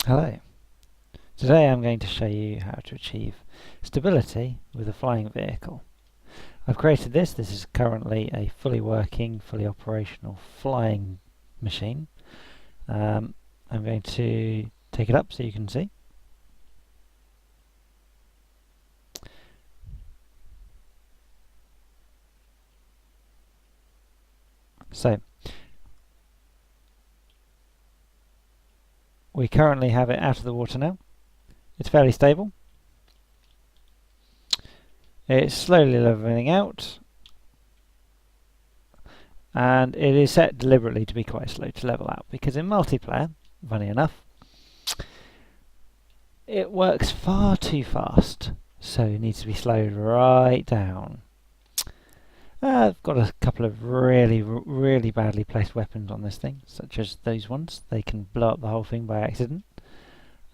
Hello. Today I'm going to show you how to achieve stability with a flying vehicle. I've created this. This is currently a fully working, fully operational flying machine. I'm going to take it up so you can see. So, we currently have it out of the water now. It's fairly stable. It's slowly leveling out, and it is set deliberately to be quite slow to level out, because in multiplayer, funny enough, it works far too fast, so it needs to be slowed right down. I've got a couple of really badly placed weapons on this thing, such as those ones. They can blow up the whole thing by accident.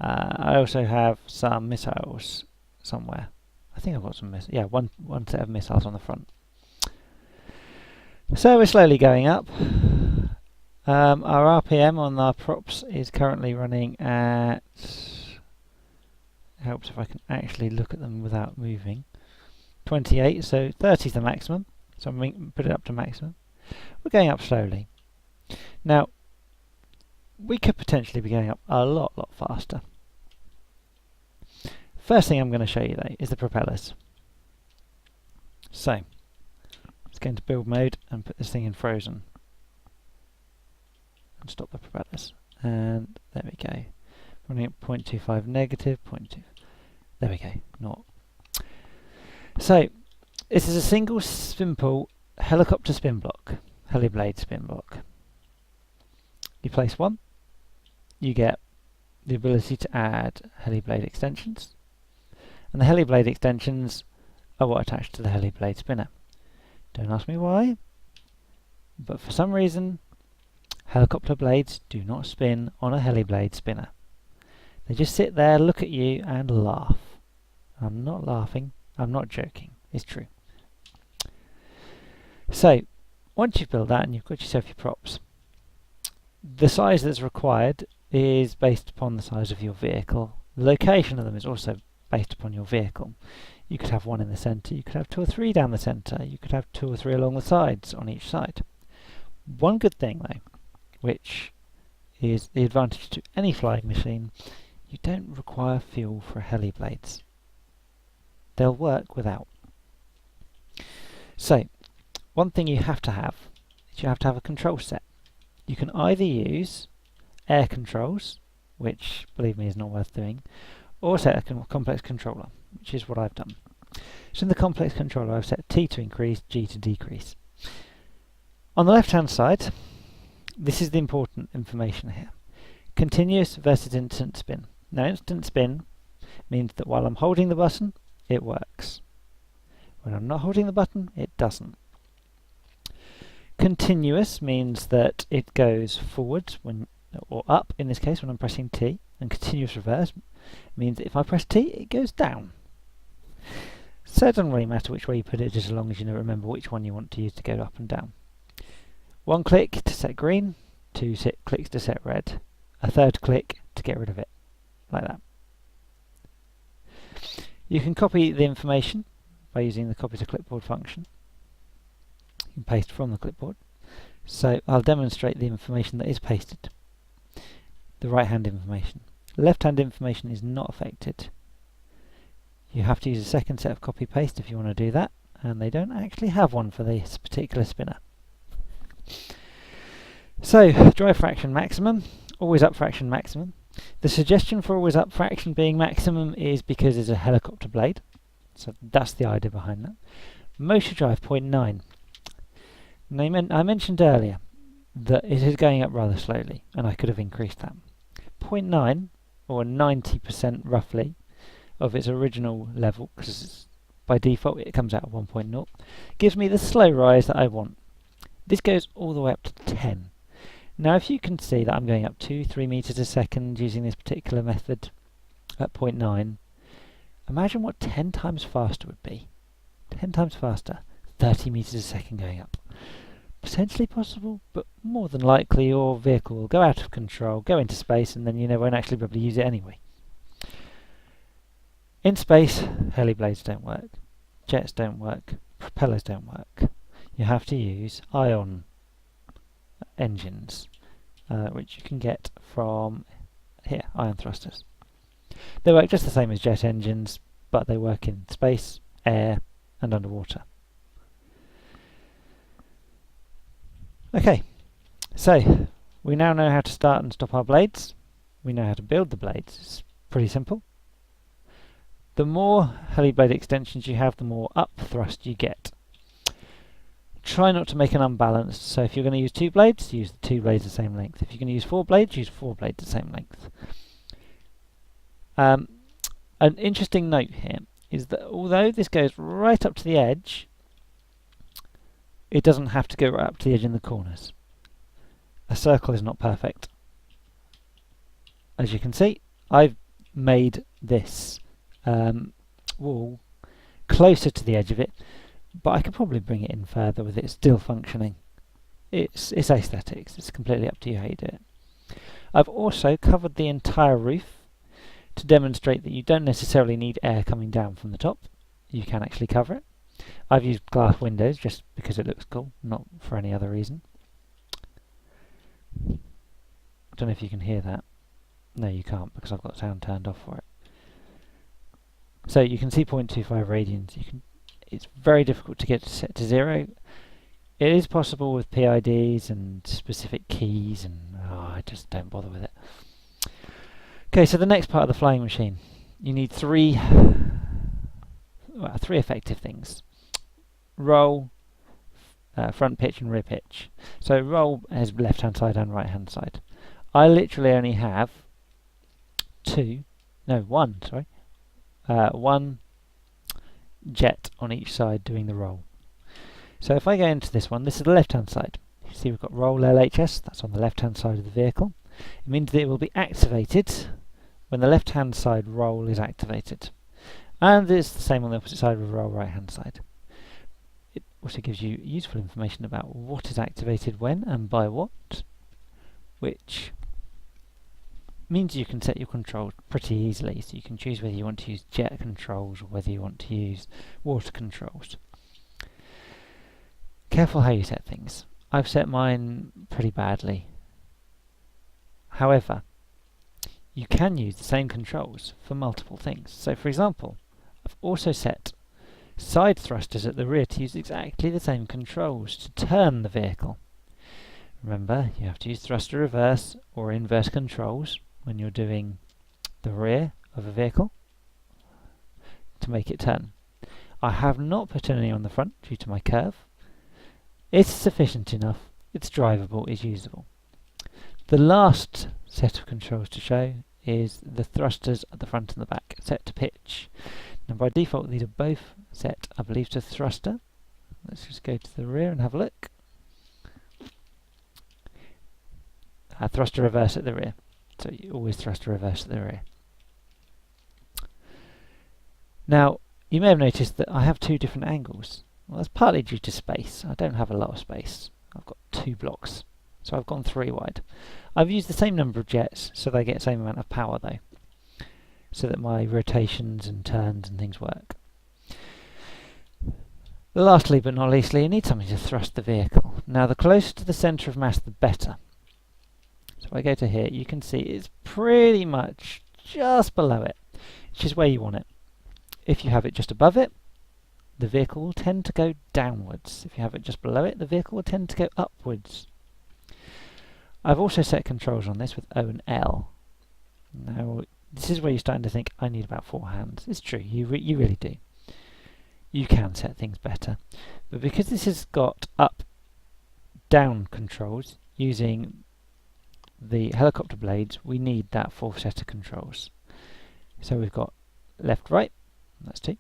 I also have some missiles somewhere. I think I've got some missiles. Yeah, one set of missiles on the front. So we're slowly going up. Our RPM on our props is currently running at... helps if I can actually look at them without moving. 28, so 30 is the maximum. So I'm going to put it up to maximum. We're going up slowly. Now, we could potentially be going up a lot faster. First thing I'm going to show you though is the propellers. So, let's go into build mode and put this thing in frozen. And stop the propellers. And there we go. Running at 0.25 negative, 0.2. There we go, not. So, this is a single simple helicopter spin block, Heliblade spin block. You place one, you get the ability to add Heliblade extensions, and the Heliblade extensions are what attach to the Heliblade spinner. Don't ask me why, but for some reason helicopter blades do not spin on a Heliblade spinner. They just sit there, look at you and laugh. I'm not laughing, I'm not joking, it's true. So, once you've built that and you've got yourself your props, the size that's required is based upon the size of your vehicle. The location of them is also based upon your vehicle. You could have one in the centre, you could have 2 or 3 down the centre, you could have 2 or 3 along the sides on each side. One good thing though, which is the advantage to any flying machine, you don't require fuel for Heliblades. They'll work without. So, one thing you have to have is you have to have a control set. You can either use air controls, which, believe me, is not worth doing, or set a complex controller, which is what I've done. So in the complex controller, I've set T to increase, G to decrease. On the left-hand side, this is the important information here. Continuous versus instant spin. Now, instant spin means that while I'm holding the button, it works. When I'm not holding the button, it doesn't. Continuous means that it goes forwards or up in this case when I'm pressing T, and continuous reverse means that if I press T it goes down. So it doesn't really matter which way you put it, just as long as you remember which one you want to use to go up and down. 1 click to set green, 2 clicks to set red, a 3rd click to get rid of it, like that. You can copy the information by using the copy to clipboard function. You can paste from the clipboard. So I'll demonstrate the information that is pasted. The right hand information. Left hand information is not affected. You have to use a second set of copy paste if you want to do that, and they don't actually have one for this particular spinner. So, drive fraction maximum, always up fraction maximum. The suggestion for always up fraction being maximum is because it's a helicopter blade, so that's the idea behind that. Motor drive 0.9. I mentioned earlier that it is going up rather slowly, and I could have increased that. 0.9, or 90% roughly, of its original level, because by default it comes out at 1.0, gives me the slow rise that I want. This goes all the way up to 10. Now if you can see that I'm going up 2-3 meters a second using this particular method at 0.9, imagine what 10 times faster would be. 10 times faster, 30 meters a second going up. potentially possible, but more than likely your vehicle will go out of control, go into space, and then you won't actually be able to use it anyway. In space, Heliblades don't work, jets don't work, propellers don't work. You have to use ion engines, which you can get from here, ion thrusters. They work just the same as jet engines, but they work in space, air, and underwater. Okay, so we now know how to start and stop our blades. We know how to build the blades. It's pretty simple. The more heliblade extensions you have, the more up thrust you get. Try not to make an unbalanced, so if you're going to use 2 blades, use the 2 blades the same length. If you're going to use 4 blades, use 4 blades the same length. An interesting note here is that although this goes right up to the edge, it doesn't have to go right up to the edge in the corners. A circle is not perfect. As you can see, I've made this wall closer to the edge of it, but I could probably bring it in further with it still functioning. It's aesthetics, it's completely up to you how you do it. I've also covered the entire roof to demonstrate that you don't necessarily need air coming down from the top. You can actually cover it. I've used glass windows just because it looks cool, not for any other reason. I don't know if you can hear that. No, you can't because I've got sound turned off for it. So you can see 0.25 radians. It's very difficult to get set to 0. It is possible with PIDs and specific keys, and I just don't bother with it. Okay, so the next part of the flying machine, you need three effective things: roll, front pitch, and rear pitch. So roll has left-hand side and right-hand side. I literally only have one jet on each side doing the roll. So if I go into this one, this is the left-hand side. You see we've got roll LHS, that's on the left-hand side of the vehicle. It means that it will be activated when the left-hand side roll is activated. And it's the same on the opposite side with roll right-hand side. It also gives you useful information about what is activated when and by what, which means you can set your controls pretty easily, so you can choose whether you want to use jet controls or whether you want to use water controls. Careful how you set things. I've set mine pretty badly. However, you can use the same controls for multiple things. So for example, I've also set side thrusters at the rear to use exactly the same controls to turn the vehicle. Remember, you have to use thruster reverse or inverse controls when you're doing the rear of a vehicle to make it turn. I have not put any on the front due to my curve. It's sufficient enough, it's drivable, it's usable. The last set of controls to show is the thrusters at the front and the back, set to pitch. Now by default these are both set, I believe, to thruster. Let's just go to the rear and have a look. Thruster reverse at the rear. So you always thruster reverse at the rear. Now, you may have noticed that I have 2 different angles. Well, that's partly due to space. I don't have a lot of space. I've got 2 blocks, so I've gone 3 wide. I've used the same number of jets, so they get the same amount of power though, so that my rotations and turns and things work. Lastly but not leastly, you need something to thrust the vehicle. Now the closer to the centre of mass the better. So if I go to here, you can see it's pretty much just below it, which is where you want it. If you have it just above it, the vehicle will tend to go downwards. If you have it just below it, the vehicle will tend to go upwards. I've also set controls on this with O and L. Now, this is where you're starting to think, I need about 4 hands. It's true, you really do. You can set things better. But because this has got up, down controls using the helicopter blades, we need that 4th set of controls. So we've got left, right, that's 2.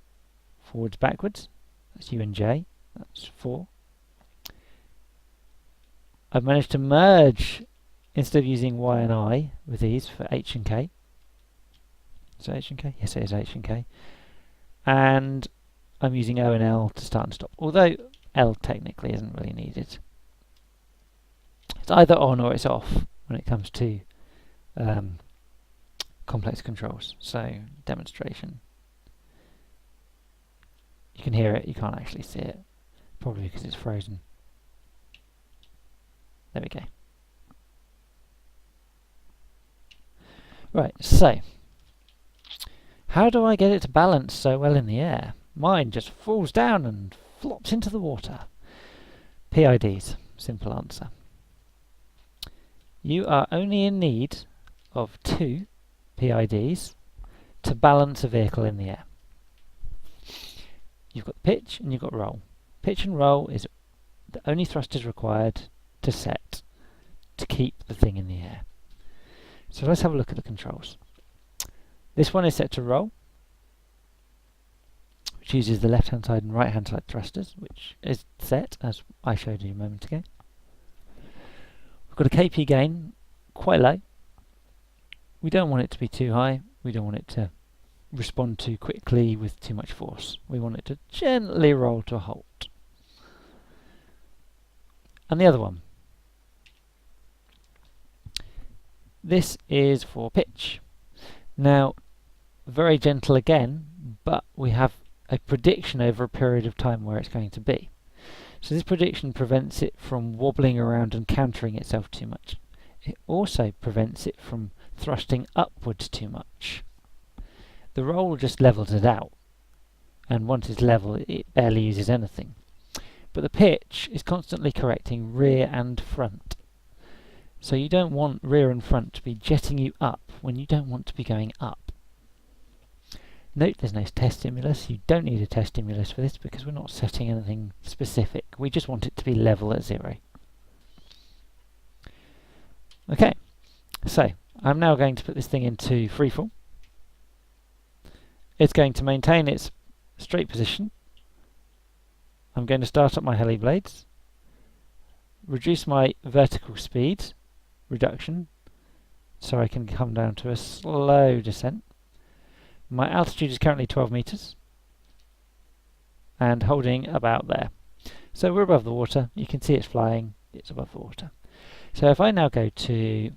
Forwards, backwards, that's U and J, that's 4. I've managed to merge, instead of using Y and I with these, for H and K. Is it H and K? Yes, it is H and K. And I'm using O and L to start and stop, although L technically isn't really needed. It's either on or it's off when it comes to complex controls. So, demonstration. You can hear it, you can't actually see it. Probably because it's frozen. There we go. Right, so how do I get it to balance so well in the air? Mine just falls down and flops into the water. PIDs, simple answer. You are only in need of 2 PIDs to balance a vehicle in the air. You've got pitch and you've got roll. Pitch and roll is the only thrusters required to set to keep the thing in the air. So let's have a look at the controls. This one is set to roll, which uses the left hand side and right hand side thrusters, which is set as I showed you a moment ago. We've got a KP gain quite low. We don't want it to be too high. We don't want it to respond too quickly with too much force. We want it to gently roll to a halt. And the other one. This is for pitch. Now, very gentle again, but we have a prediction over a period of time where it's going to be. So this prediction prevents it from wobbling around and countering itself too much. It also prevents it from thrusting upwards too much. The roll just levels it out, and once it's level, it barely uses anything. But the pitch is constantly correcting rear and front. So you don't want rear and front to be jetting you up when you don't want to be going up. Note there's no test stimulus. You don't need a test stimulus for this because we're not setting anything specific. We just want it to be level at 0. Okay, so I'm now going to put this thing into freefall. It's going to maintain its straight position. I'm going to start up my Heliblades, reduce my vertical speed reduction so I can come down to a slow descent. My altitude is currently 12 meters and holding about there. So we're above the water. You can see it's flying. It's above the water. So if I now go to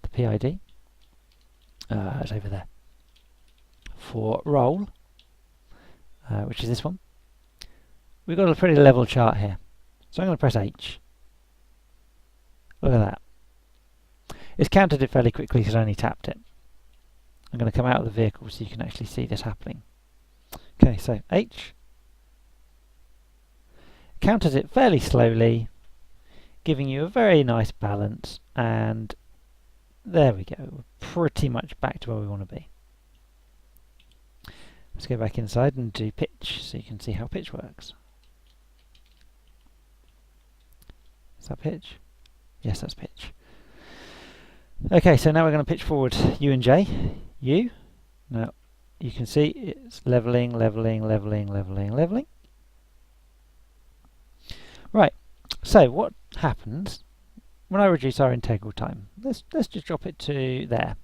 the PID, it's over there, for roll, which is this one, we've got a pretty level chart here. So I'm going to press H. Look at that. It's counted it fairly quickly because I only tapped it. I'm going to come out of the vehicle so you can actually see this happening. Okay, so H. Counted it fairly slowly, giving you a very nice balance, and there we go. We're pretty much back to where we want to be. Let's go back inside and do pitch so you can see how pitch works. Is that pitch? Yes, that's pitch. Okay, so now we're going to pitch forward U and J. U. Now you can see it's leveling, leveling, leveling, leveling, leveling. Right, so what happens when I reduce our integral time? Let's just drop it to there.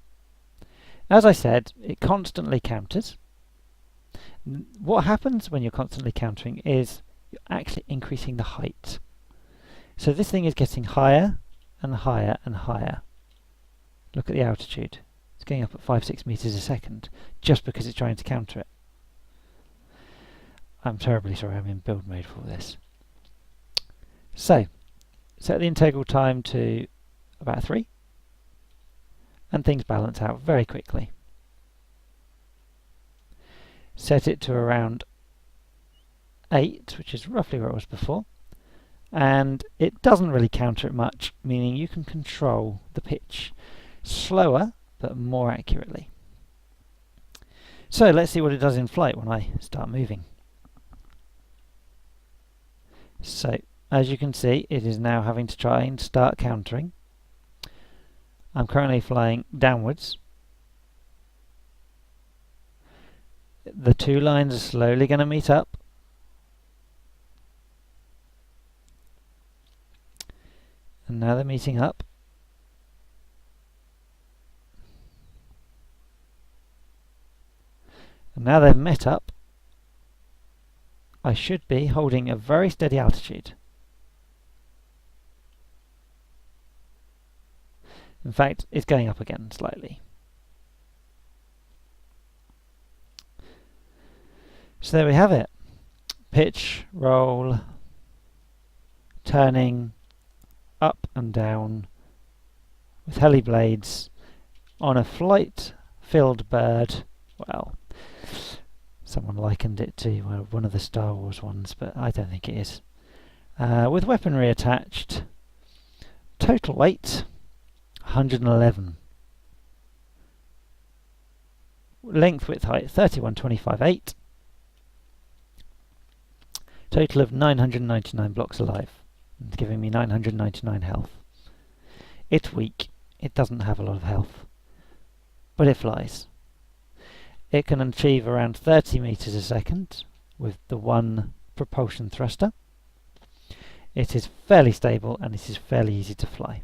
As I said, it constantly counters. What happens when you're constantly countering is you're actually increasing the height. So this thing is getting higher and higher and higher. Look at the altitude. It's going up at 5-6 meters a second just because it's trying to counter it. I'm terribly sorry, I'm in build mode for this. So, set the integral time to about 3 and things balance out very quickly. Set it to around 8, which is roughly where it was before, and it doesn't really counter it much, meaning you can control the pitch slower but more accurately. So let's see what it does in flight when I start moving. So as you can see, it is now having to try and start countering. I'm currently flying downwards. The two lines are slowly going to meet up. And now they're meeting up. And now they've met up, I should be holding a very steady altitude. In fact, it's going up again slightly. So there we have it. Pitch, roll, turning up and down with Heliblades on a flight-filled bird. Well, someone likened it to one of the Star Wars ones, but I don't think it is. With weaponry attached. Total weight 111. Length, width, height 31.25.8. Total of 999 blocks alive, giving me 999 health. It's weak. It doesn't have a lot of health, but it flies. It can achieve around 30 meters a second with the one propulsion thruster. It is fairly stable and it is fairly easy to fly.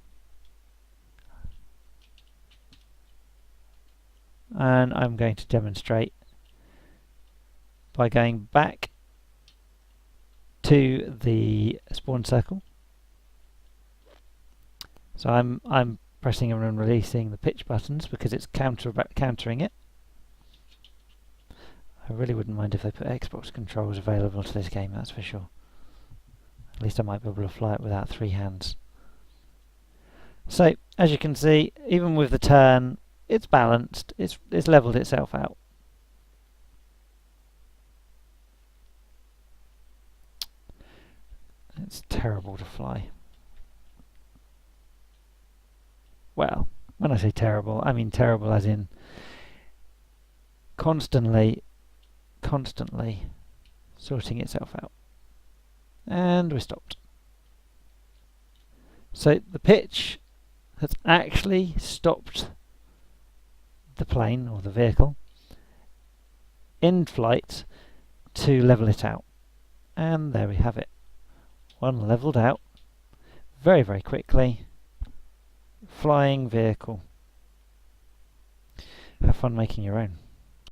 And I'm going to demonstrate by going back to the spawn circle. So I'm pressing and releasing the pitch buttons because it's countering it. I really wouldn't mind if they put Xbox controls available to this game, that's for sure. At least I might be able to fly it without 3 hands. So, as you can see, even with the turn, it's balanced, it's leveled itself out. It's terrible to fly. Well, when I say terrible, I mean terrible as in constantly sorting itself out. And we're stopped. So the pitch has actually stopped the plane or the vehicle in flight to level it out. And there we have it. One leveled out very, very quickly. Flying vehicle. Have fun making your own.